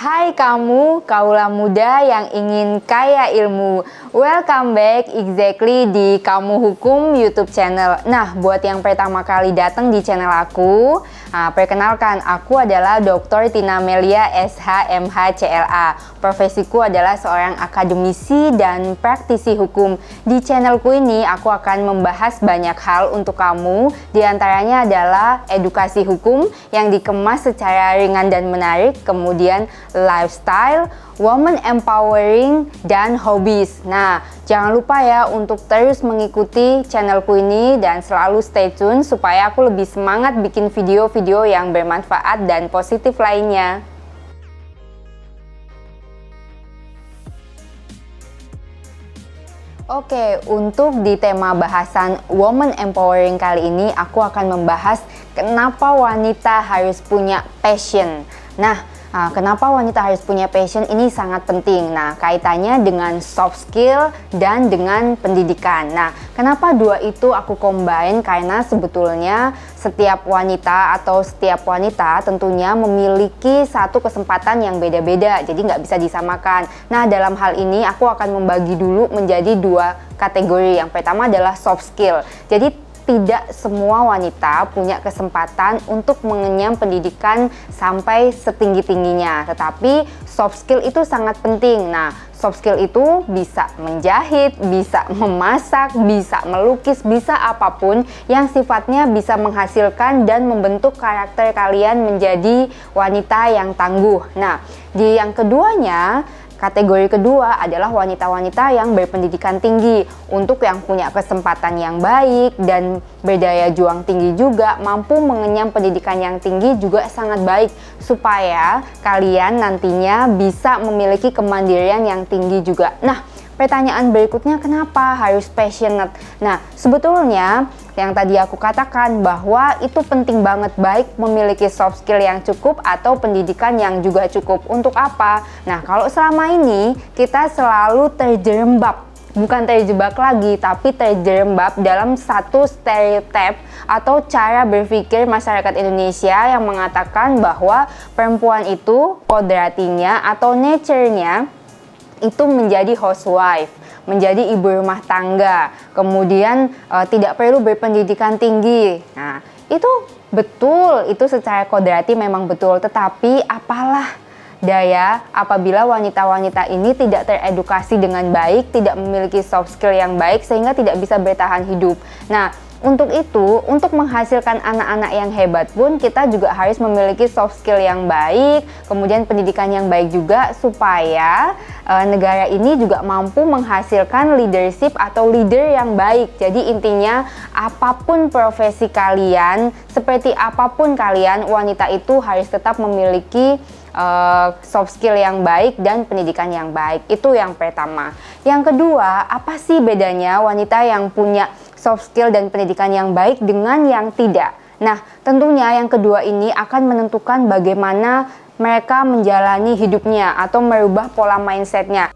Hai kamu, kaula muda yang ingin kaya ilmu. Welcome back exactly di Kamu Hukum YouTube channel. Nah, buat yang pertama kali datang di channel aku, perkenalkan, aku adalah Dr. Tina Melia SH MH CLA. Profesiku adalah seorang akademisi dan praktisi hukum. Di channelku ini, aku akan membahas banyak hal untuk kamu. Di antaranya adalah edukasi hukum yang dikemas secara ringan dan menarik, kemudian lifestyle, woman empowering, dan hobbies. Nah, jangan lupa ya untuk terus mengikuti channelku ini dan selalu stay tune supaya aku lebih semangat bikin video-video yang bermanfaat dan positif lainnya. Oke, untuk di tema bahasan woman empowering kali ini, aku akan membahas kenapa wanita harus punya passion. Kenapa wanita harus punya passion ini sangat penting. Nah, kaitannya dengan soft skill dan dengan pendidikan. Nah, kenapa dua itu aku combine? Karena sebetulnya setiap wanita tentunya memiliki satu kesempatan yang beda-beda, jadi nggak bisa disamakan. Nah, dalam hal ini aku akan membagi dulu menjadi dua kategori. Yang pertama adalah soft skill. Jadi tidak semua wanita punya kesempatan untuk mengenyam pendidikan sampai setinggi-tingginya, tetapi soft skill itu sangat penting. Nah, soft skill itu bisa menjahit, bisa memasak, bisa melukis, bisa apapun yang sifatnya bisa menghasilkan dan membentuk karakter kalian menjadi wanita yang tangguh. Nah, di yang keduanya, kategori kedua adalah wanita-wanita yang berpendidikan tinggi. Untuk yang punya kesempatan yang baik dan berdaya juang tinggi juga, mampu mengenyam pendidikan yang tinggi juga sangat baik, supaya kalian nantinya bisa memiliki kemandirian yang tinggi juga. Nah, pertanyaan berikutnya, kenapa harus passionate? Nah, sebetulnya yang tadi aku katakan bahwa itu penting banget, baik memiliki soft skill yang cukup atau pendidikan yang juga cukup. Untuk apa? Nah, kalau selama ini kita selalu terjerembab, bukan terjebak lagi, tapi terjerembab dalam satu stereotip atau cara berpikir masyarakat Indonesia yang mengatakan bahwa perempuan itu kodratinya atau nature-nya itu menjadi housewife, menjadi ibu rumah tangga, kemudian tidak perlu berpendidikan tinggi. Nah, itu betul, itu secara kodrati memang betul, tetapi apalah daya apabila wanita-wanita ini tidak teredukasi dengan baik, tidak memiliki soft skill yang baik sehingga tidak bisa bertahan hidup. Nah, untuk itu, untuk menghasilkan anak-anak yang hebat pun kita juga harus memiliki soft skill yang baik, kemudian pendidikan yang baik juga, supaya negara ini juga mampu menghasilkan leadership atau leader yang baik. Jadi intinya, apapun profesi kalian, seperti apapun kalian, wanita itu harus tetap memiliki soft skill yang baik dan pendidikan yang baik. Itu yang pertama. Yang kedua, apa sih bedanya wanita yang punya soft skill dan pendidikan yang baik dengan yang tidak? Nah, tentunya yang kedua ini akan menentukan bagaimana mereka menjalani hidupnya atau merubah pola mindsetnya.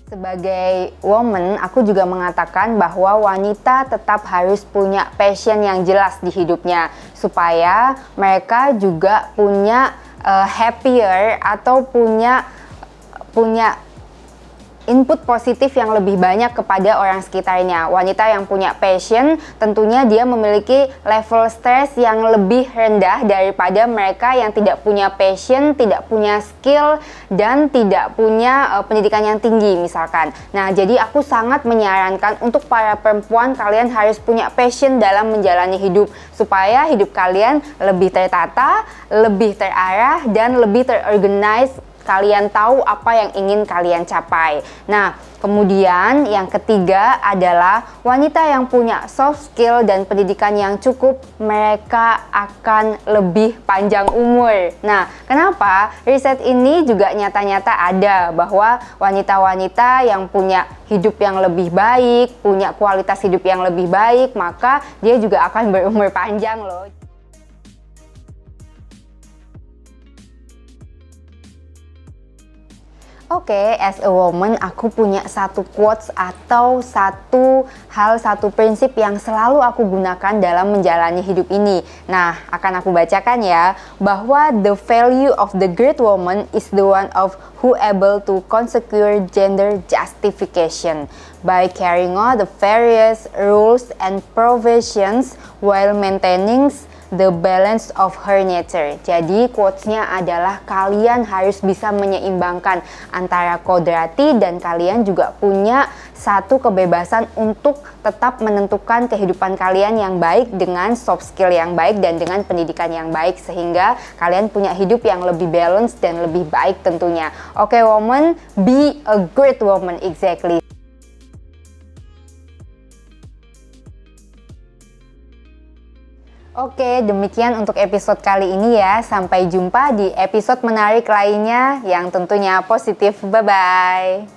Sebagai woman, aku juga mengatakan bahwa wanita tetap harus punya passion yang jelas di hidupnya, supaya mereka juga punya happier atau punya input positif yang lebih banyak kepada orang sekitarnya. Wanita yang punya passion, tentunya dia memiliki level stres yang lebih rendah daripada mereka yang tidak punya passion, tidak punya skill, dan tidak punya pendidikan yang tinggi misalkan. Nah, jadi aku sangat menyarankan untuk para perempuan, kalian harus punya passion dalam menjalani hidup, supaya hidup kalian lebih tertata, lebih terarah, dan lebih terorganize. Kalian tahu apa yang ingin kalian capai. Nah, kemudian yang ketiga adalah wanita yang punya soft skill dan pendidikan yang cukup, mereka akan lebih panjang umur. Nah, kenapa? Riset ini juga nyata-nyata ada bahwa wanita-wanita yang punya hidup yang lebih baik, punya kualitas hidup yang lebih baik, maka dia juga akan berumur panjang loh. Oke, as a woman, aku punya satu quotes atau satu prinsip yang selalu aku gunakan dalam menjalani hidup ini. Nah, akan aku bacakan ya, bahwa the value of the great woman is the one of who able to consecute gender justification by carrying out the various rules and provisions while maintaining the balance of her nature. Jadi quotes-nya adalah kalian harus bisa menyeimbangkan antara kodrati dan kalian juga punya satu kebebasan untuk tetap menentukan kehidupan kalian yang baik dengan soft skill yang baik dan dengan pendidikan yang baik sehingga kalian punya hidup yang lebih balance dan lebih baik tentunya. Oke, woman, be a great woman, exactly. Oke, demikian untuk episode kali ini ya. Sampai jumpa di episode menarik lainnya yang tentunya positif. Bye-bye.